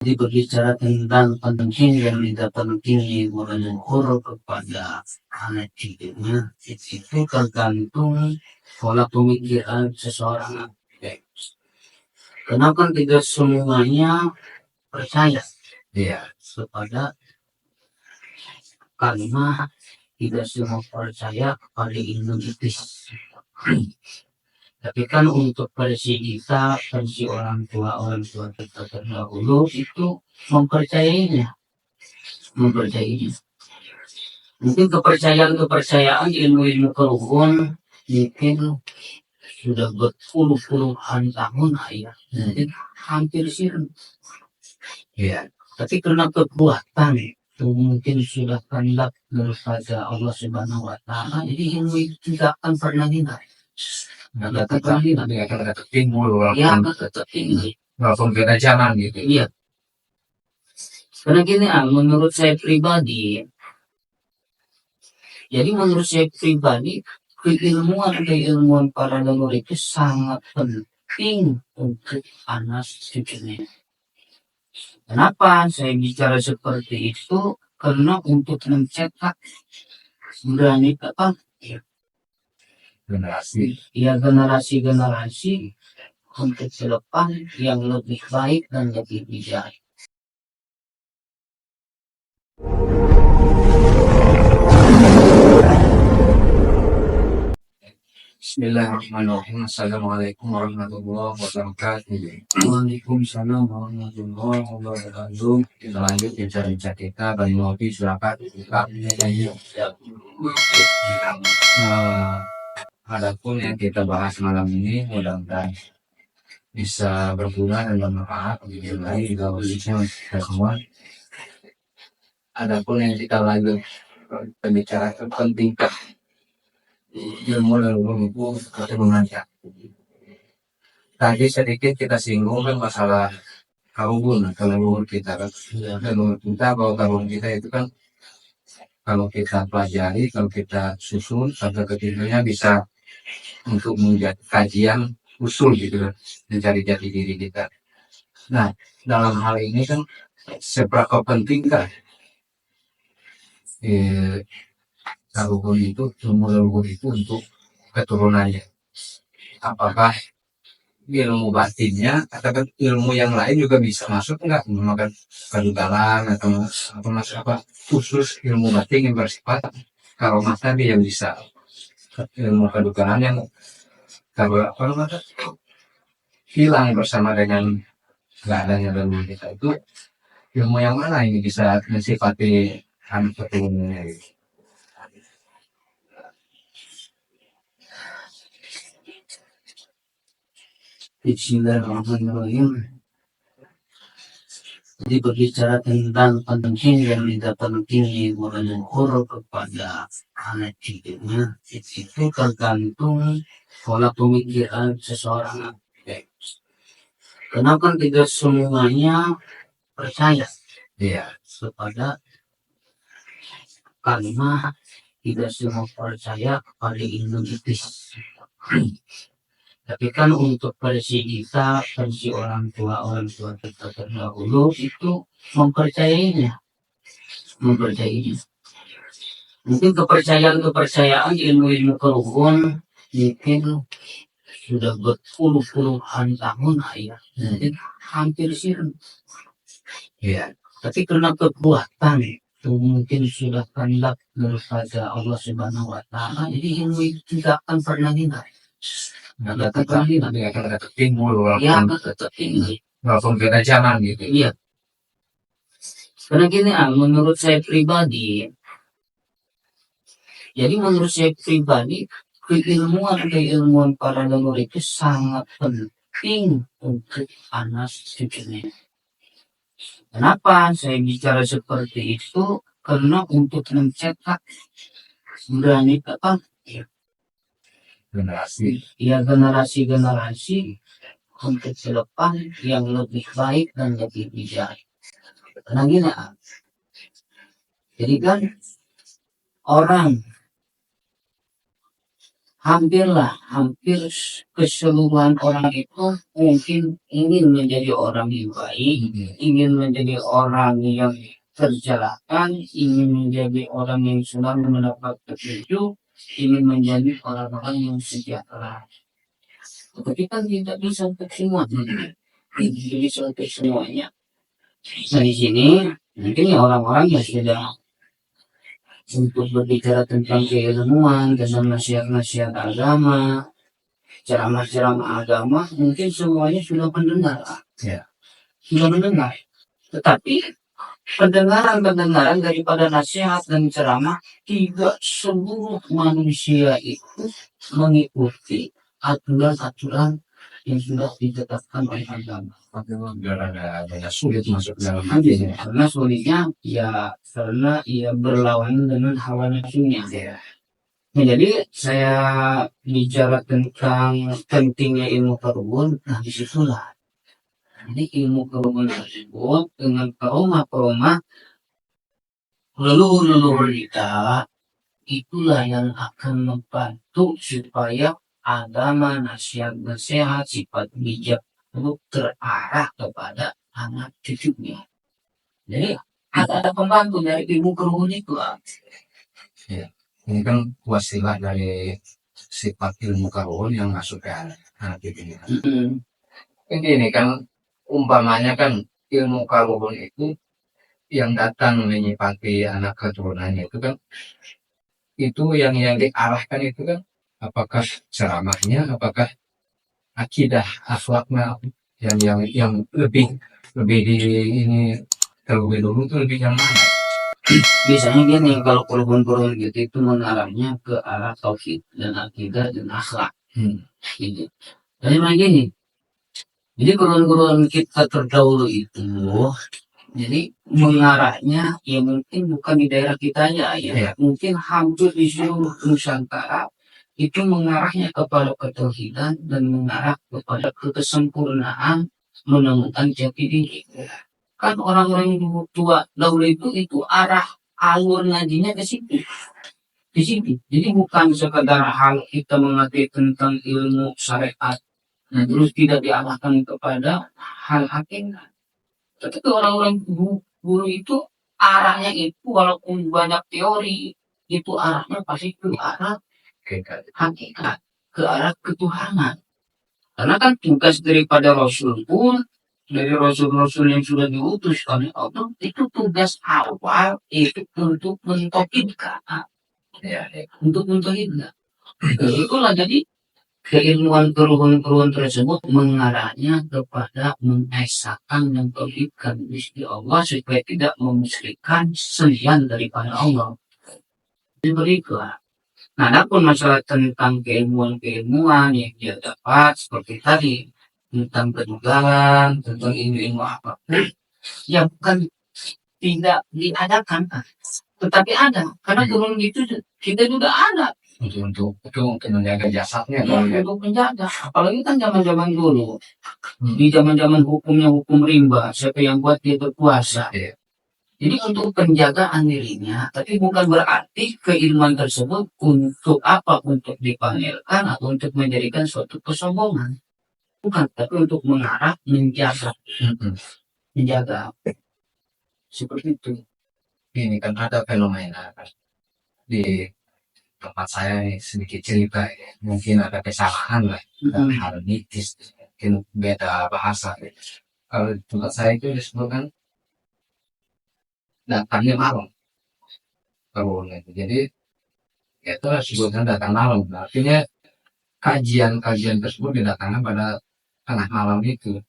Jadi berbicara tentang penting yang tidak penting menegur kepada anak didiknya, itu tergantung pola pemikiran seseorang. Kenapa tidak semuanya percaya kepada, karena tidak semua percaya kepada ilmu iblis. Tapi kan untuk versi kita, versi orang tua kita terdahulu itu mempercayainya. Mungkin kepercayaan ilmu-ilmu keruhun mungkin sudah berpuluh-puluhan tahun ya. Mungkin hampir sirna. Tapi karena kekuatan itu mungkin sudah kehendak daripada Allah Subhanahu wa Ta'ala, jadi ilmu itu tidak akan pernah hilang. Ada kata timbul, kata tinggi. Walaupun beda zaman gitu. Iya. Karena gini, menurut saya pribadi, keilmuan para leluhur itu sangat penting untuk anak cucunya. Kenapa saya bicara seperti itu? Karena untuk mencetak generasi untuk ke depan yang lebih baik dan lebih bijak. Bismillahirrahmanirrahim. Assalamualaikum warahmatullahi wabarakatuh. Waalaikumsalam warahmatullahi wabarakatuh. Kita lanjut bicara kita Bani Ngopi Surakarta. Adapun yang kita bahas malam ini mudah-mudahan bisa berguna dan bermanfaat bagi kita semua. Adapun yang kita lanjut berbicara pentingkah ilmu leluhur keturunannya. Tadi sedikit kita singgung kan masalah karungun leluhur kita kan. Leluhur kita bahwa karungun kita itu kan kalau kita pelajari, kalau kita susun sampai ketiganya bisa untuk menjadi kajian usul gitu kan, mencari jati diri kita. Nah, dalam hal ini kan seberapa pentingkah karungun itu, ilmu leluhur itu untuk keturunannya? Apakah ilmu batinnya atau ilmu yang lain juga bisa masuk enggak? Memakan kedugalan atau masuk apa khusus ilmu batin yang bersifat karomah tadi yang bisa ilmu kedugalan yang kalau hilang bersama dengan nggak adanya leluhur kita, itu ilmu yang mana ini bisa mensifati anak keturunannya? Bismillahirrahmanirrahim. Jadi berbicara tentang penting yang tidak penting menegur kepada anak didiknya, itu tergantung pola pemikiran seseorang. Kenapa tidak semuanya percaya kepada, karena tidak semua percaya kepada ilmu iblis. Tapi kan untuk versi kita, versi orang tua kita terdahulu itu mempercayainya. Mungkin kepercayaan ilmu-ilmu keruhun mungkin sudah berpuluh-puluhan tahun ya. Mungkin hampir sirna. Tapi karena kekuatan itu mungkin sudah kehendak daripada Allah Subhanahu wa Ta'ala, jadi ilmu itu tidak akan pernah hilang. Ada kata timbul, kata tinggi. Walaupun beda zaman gitu. Iya. Karena gini, menurut saya pribadi, keilmuan para leluhur itu sangat penting untuk anak cucunya. Kenapa saya bicara seperti itu? Karena untuk mencetak generasi untuk ke depan yang lebih baik dan lebih bijak. Karena gini, jadi kan orang hampir keseluruhan orang itu mungkin ingin menjadi orang yang baik, ingin menjadi orang yang tercerahkan, ingin menjadi orang yang selalu mendapat petunjuk, ingin menjadi orang-orang yang sejahtera. Tapi kan tidak bisa untuk semua, tidak bisa untuk semuanya. Nah di sini mungkin ya orang-orang yang sudah untuk berbicara tentang keilmuan, tentang nasihat-nasihat agama, ceramah-ceramah agama, mungkin semuanya sudah mendengar. Ya. Sudah mendengar. Tetapi pendengaran-pendengaran daripada nasihat dan ceramah tidak seluruh manusia itu mengikuti aturan-aturan yang sudah ditetapkan oleh agama. Agak sulit masuk dalam hatinya. Karena sulitnya ya karena ia berlawanan dengan hawa nafsunya. Ya. Nah, jadi saya bicara tentang pentingnya ilmu karubun, nah disitulah. Jadi ilmu karubun tersebut dengan peroma-peroma leluhur-leluhur kita, itulah yang akan membantu supaya agama, nasihat-nasihat, sifat bijak itu terarah kepada anak cucunya. Jadi ada pembantu dari ilmu karubun itu. Ya. Ini kan wasilah dari sifat ilmu karun yang masuk ke anak ini. Ini kan umpamanya kan ilmu karun itu yang datang menyifati anak keturunannya itu kan itu yang diarahkan itu kan apakah ceramahnya, apakah akidah akhlaknya yang lebih di ini terlebih dulu itu lebih yang mana? Biasanya gini, kalau kurban-kurban gitu itu mengarahnya ke arah tauhid dan akidah dan akhlak. Gitu. Jadi memang gini, jadi kurban-kurban kita terdahulu itu, jadi mengarahnya ya mungkin bukan di daerah kita ya, mungkin hampir di seluruh Nusantara itu mengarahnya kepada ketauhidan dan mengarah kepada kesempurnaan menemukan jati diri. Kan orang-orang tua dahulu itu arah alur ngajinya ke situ, di situ. Jadi bukan sekedar hal kita mengerti tentang ilmu syariat, terus tidak diarahkan kepada hal hakikat. Tetapi orang-orang guru itu arahnya itu walaupun banyak teori, itu arahnya pasti ke arah hakikat, ke arah ketuhanan. Karena kan tugas daripada Rasul pun dari Rasul-Rasul yang sudah diutus oleh Allah itu tugas awal itu untuk mentauhidkan, untuk mentauhidkan. Itulah jadi keilmuan keruhun-keruhun tersebut mengarahnya kepada mengesahkan dan tauhidkan Gusti Allah supaya tidak memusyrikan selain daripada Allah. Berikutlah. Nah, adapun masalah tentang keilmuan-keilmuan yang dia dapat seperti tadi tentang kedugaan, tentang ilmu apa, ya bukan tidak diadakan, tetapi ada. Karena turun itu kita juga ada. Untuk menjaga jasadnya. Untuk menjaga. Apalagi kan zaman-zaman dulu. Di zaman-zaman hukum rimba, siapa yang buat dia berkuasa. Jadi untuk penjagaan dirinya, tapi bukan berarti keilmuan tersebut untuk apa? Untuk dipamerkan atau untuk menjadikan suatu kesombongan. Bukan, tapi untuk mengarah, menjaga. Menjaga. Seperti itu. Ini kan ada fenomena kan. Di tempat saya nih, sedikit cerita ya. Mungkin ada kesalahan lah. Hal mitis. Mungkin beda bahasa. Kalau di tempat saya itu disebutkan datangnya malam. Jadi itu disebutkan datang malam. Artinya kajian tersebut didatangkan pada tengah malam itu.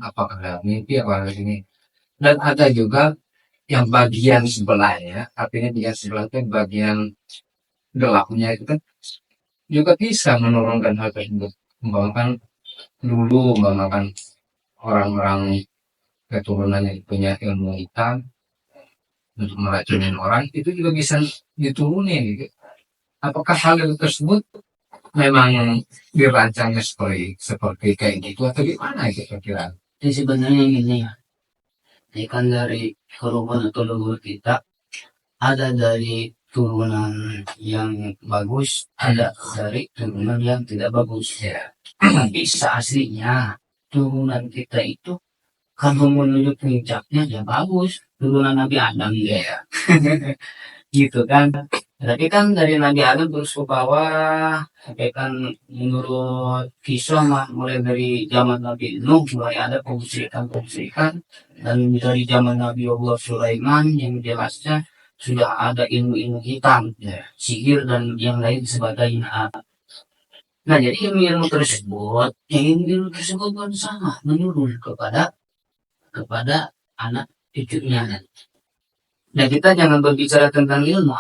Apakah ada mimpi apa ini. Dan ada juga yang bagian sebelahnya, artinya bagian sebelah itu bagian gelapnya itu kan juga bisa menurunkan hal tersebut. Umpamakan orang-orang keturunan yang punya ilmu hitam untuk meracunin orang itu juga bisa diturunin gitu. Apakah hal tersebut memang dirancangnya seperti kayak gitu atau gimana kira-kira? Jadi sebenarnya gini ya, ini kan dari korban atau leluhur kita ada dari turunan yang bagus, ada dari turunan yang tidak bagus. Tapi seaslinya turunan kita itu kalau menuju puncaknya ya bagus, turunan Nabi Adam ya. Gitu kan. Tapi kan dari Nabi Adam terus ke bawah, sampai kan menurut kisah mulai dari zaman Nabi Nuh mulai ada kemusyrikan, dan dari zaman Nabi Allah Sulaiman yang jelasnya sudah ada ilmu-ilmu hitam, sihir dan yang lain sebagainya. Nah jadi ilmu-ilmu tersebut, ilmu tersebut pun sama menurun kepada anak cucunya. Nah kita jangan berbicara tentang ilmu,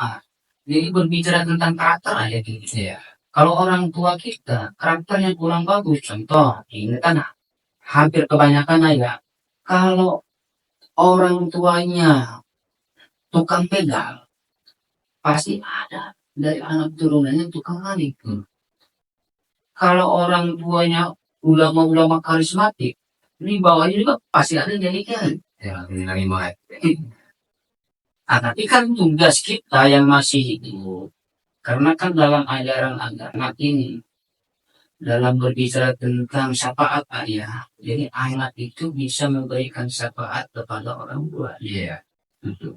jadi berbicara tentang karakter aja gitu ya. Kalau orang tua kita karakternya kurang bagus, contoh ini kan hampir kebanyakan aja. Kalau orang tuanya tukang pegal, pasti ada dari anak turunannya tukang maling. Kalau orang tuanya ulama-ulama karismatik, ini bawahnya juga pasti ada dari kan. Ya, menerima. Tapi kan tugas kita yang masih hidup, karena kan dalam ajaran agama ini, dalam berbicara tentang syafaat ayah, jadi anak itu bisa memberikan syafaat kepada orang tua. Iya. Gitu.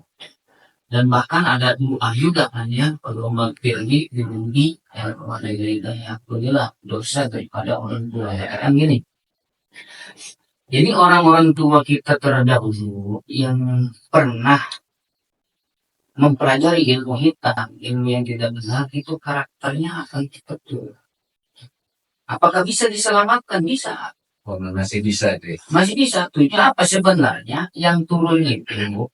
Dan bahkan ada doa juga kan ya, kalau maghfirli diundi ya kepada daya ampunilah dosa daripada orang tua. Ya kan gini. Jadi orang-orang tua kita terdahulu yang pernah mempelajari ilmu hitam, ilmu yang tidak benar, itu karakternya akan betul. Apakah bisa diselamatkan? Bisa. Oh, masih bisa deh. Masih bisa. Tujuan apa sebenarnya yang turun itu?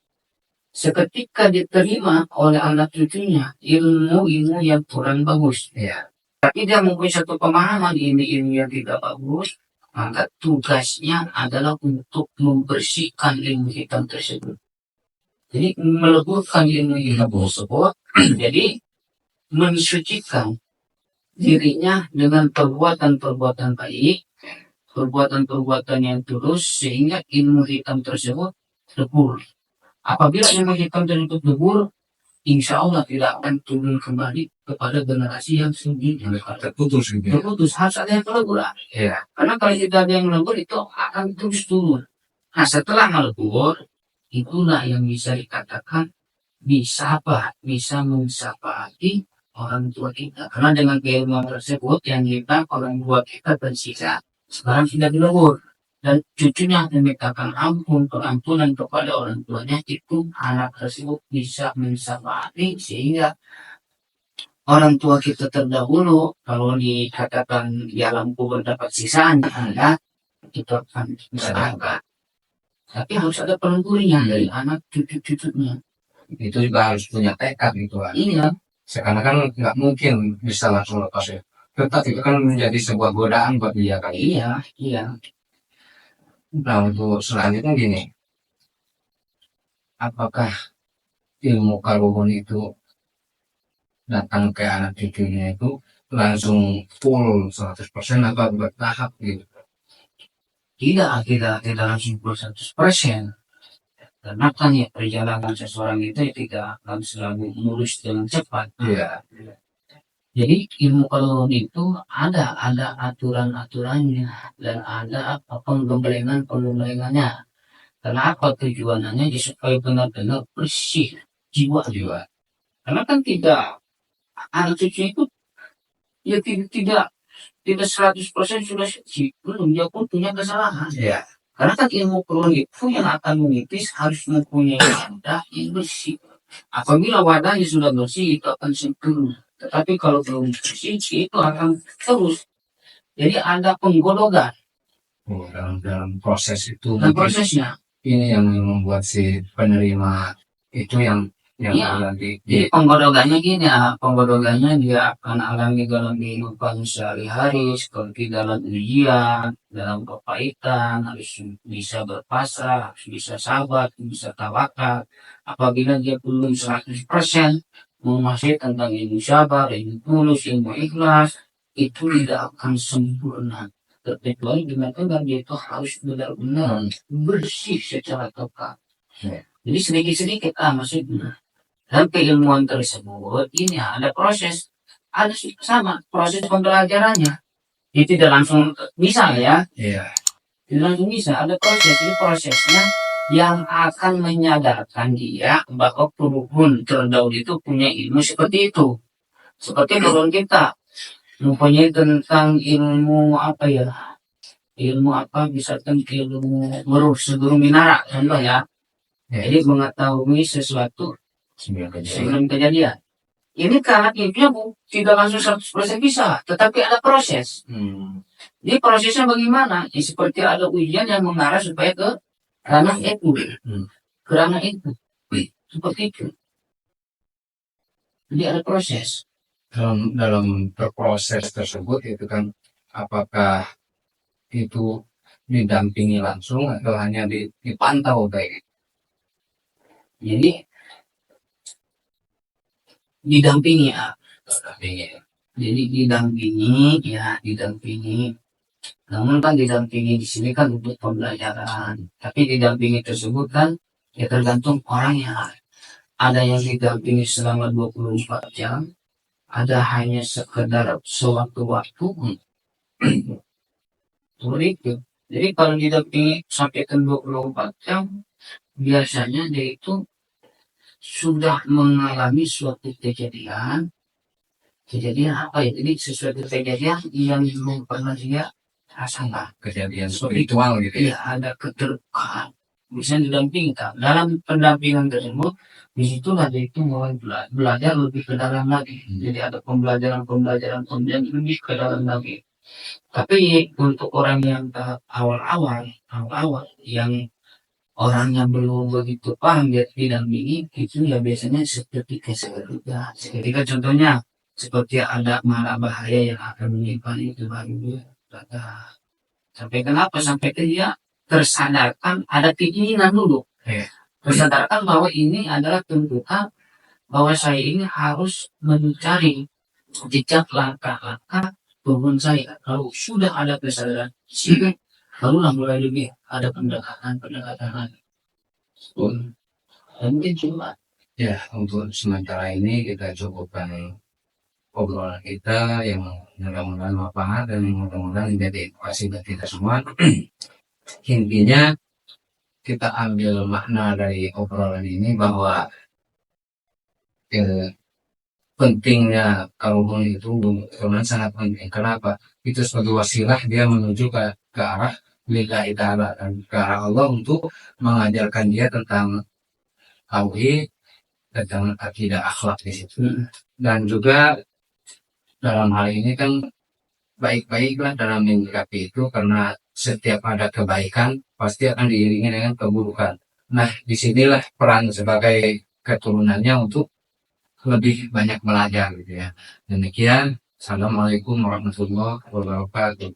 Seketika diterima oleh anak cucunya ilmu-ilmu yang kurang bagus. Ya. Tapi dia mempunyai satu pemahaman ini ilmu yang tidak bagus, maka tugasnya adalah untuk membersihkan ilmu hitam tersebut. Jadi meleburkan ilmu hitam tersebut, jadi mensucikan dirinya dengan perbuatan-perbuatan baik, perbuatan-perbuatan yang tulus, sehingga ilmu hitam tersebut lebur. Apabila ilmu hitam tersebut lebur, insya Allah tidak akan turun kembali kepada generasi yang selanjutnya. Terputus gitu. Terputus, harus ada yang melebur. Iya. Karena kalau tidak ada yang melebur, itu akan terus turun. Nah setelah melebur, itulah yang bisa dikatakan bisa mensyafaati orang tua kita. Karena dengan keilmuan tersebut yang kita orang tua kita tersisa sekarang sudah dilebur, dan cucunya memintakan pengampunan kepada orang tuanya, itu anak tersebut bisa mensyafaati sehingga orang tua kita terdahulu kalau dikatakan di alam kubur dapat sisanya ada itu akan bisa angkat. Tapi harus ada pelengkurinya dari anak cucu-cucunya. Itu juga harus punya tekad gitu kan. Iya. Sekarang kan nggak mungkin bisa langsung lepas ya. Tetap itu kan menjadi sebuah godaan buat dia kan. Iya. Nah untuk selanjutnya gini, apakah ilmu karungan itu datang ke anak cucunya itu langsung full 100% atau bertahap gitu? Tidak langsung 100%. Karena kan ya perjalanan seseorang itu tidak akan selalu mulus dengan cepat. Iya. Jadi ilmu karungan itu ada aturan-aturannya dan ada pengembelengannya. Kenapa tujuannya? Supaya benar-benar bersih jiwa. Karena kan tidak anak cucu itu ya tidak 100% sudah suci, belum, dia pun punya kesalahan. Iya. Karena kan ilmu karungan itu yang akan menitis harus mempunyai wadah yang bersih. Apabila wadahnya sudah bersih, itu akan sempurna. Tetapi kalau belum bersih, itu akan terus. Jadi ada penggologan. Oh, dalam proses itu. Dan prosesnya. Ini yang membuat si penerima itu yang Iya. nanti. Jadi penggodogannya dia akan alami dalam kehidupan sehari-hari, seperti dalam ujian, dalam kepahitan, harus bisa berpasrah, harus bisa sabar, bisa tawakal. Apabila dia belum 100% menguasai tentang ilmu sabar, ilmu tulus, ilmu ikhlas, itu tidak akan sempurna. Kecuali dengan dia itu harus benar-benar bersih secara total. Jadi sedikit-sedikit maksudnya. Dan keilmuan tersebut ini ada proses, ada sama proses pembelajarannya. Itu tidak langsung bisa ya, Iya. tidak langsung bisa, ada proses. Ini prosesnya yang akan menyadarkan dia bahwa peruhun terdahulu itu punya ilmu seperti itu. Seperti turun kita mempunyai tentang ilmu apa ya, ilmu apa, bisa tentang ilmu sebelum minara contoh ya. Jadi mengetahui sesuatu sebelum kejadian. Ini karena ilmunya tidak langsung 100% bisa, tetapi ada proses. Jadi prosesnya bagaimana? Ya, seperti ada ujian yang mengarah supaya ke ranah itu, ke ranah itu, seperti itu. Jadi ada proses. Dalam berproses tersebut itu kan, apakah itu didampingi langsung atau hanya dipantau baik? Jadi didampingi ya. Jadi didampingi ya, didampingi. Namun kan didampingi di sini kan untuk pembelajaran. Tapi didampingi tersebut kan ya tergantung orangnya. Ada yang didampingi selama 24 jam, ada hanya sekedar sewaktu-waktu. Seperti itu. Jadi kalau didampingi sampai ke 24 jam, biasanya dia itu sudah mengalami suatu kejadian apa ya, jadi sesuatu kejadian yang belum pernah dia rasakan, Kejadian spiritual gitu ya. Iya, ada keterbukaan bisa didampingi kan. Dalam pendampingan tersebut disitulah dia itu mulai belajar lebih ke dalam lagi. Jadi ada pembelajaran lebih ke dalam lagi. Tapi untuk orang yang tahap awal-awal yang orangnya belum begitu paham dia didampingi, itu ya biasanya seketika contohnya seperti ada mara bahaya yang akan menimpa itu, baru dia datang. Sampai kenapa? Sampai ke dia tersadarkan ada keinginan dulu. Tersadarkan bahwa ini adalah tuntutan, bahwa saya ini harus mencari jejak langkah-langkah turun saya. Kalau sudah ada kesadaran sini, barulah mulai lebih ada pendekatan lagi. Mungkin cuma Ya, untuk sementara ini kita cukupkan obrolan kita yang mudah-mudahan bermanfaat dan mudah-mudahan menjadi edukasi bagi kita semua. Intinya kita ambil makna dari obrolan ini bahwa pentingnya karubun itu memang sangat penting. Kenapa? Itu sebagai wasilah dia menuju ke arah lillahi ta'ala dan ke arah Allah untuk mengajarkan dia tentang tauhid, tentang akidah akhlak di situ. Dan juga dalam hal ini kan baik-baiklah dalam menyikapi itu, karena setiap ada kebaikan pasti akan diiringi dengan keburukan. Nah, disinilah peran sebagai keturunannya untuk lebih banyak belajar gitu ya. Demikian, assalamualaikum warahmatullahi wabarakatuh.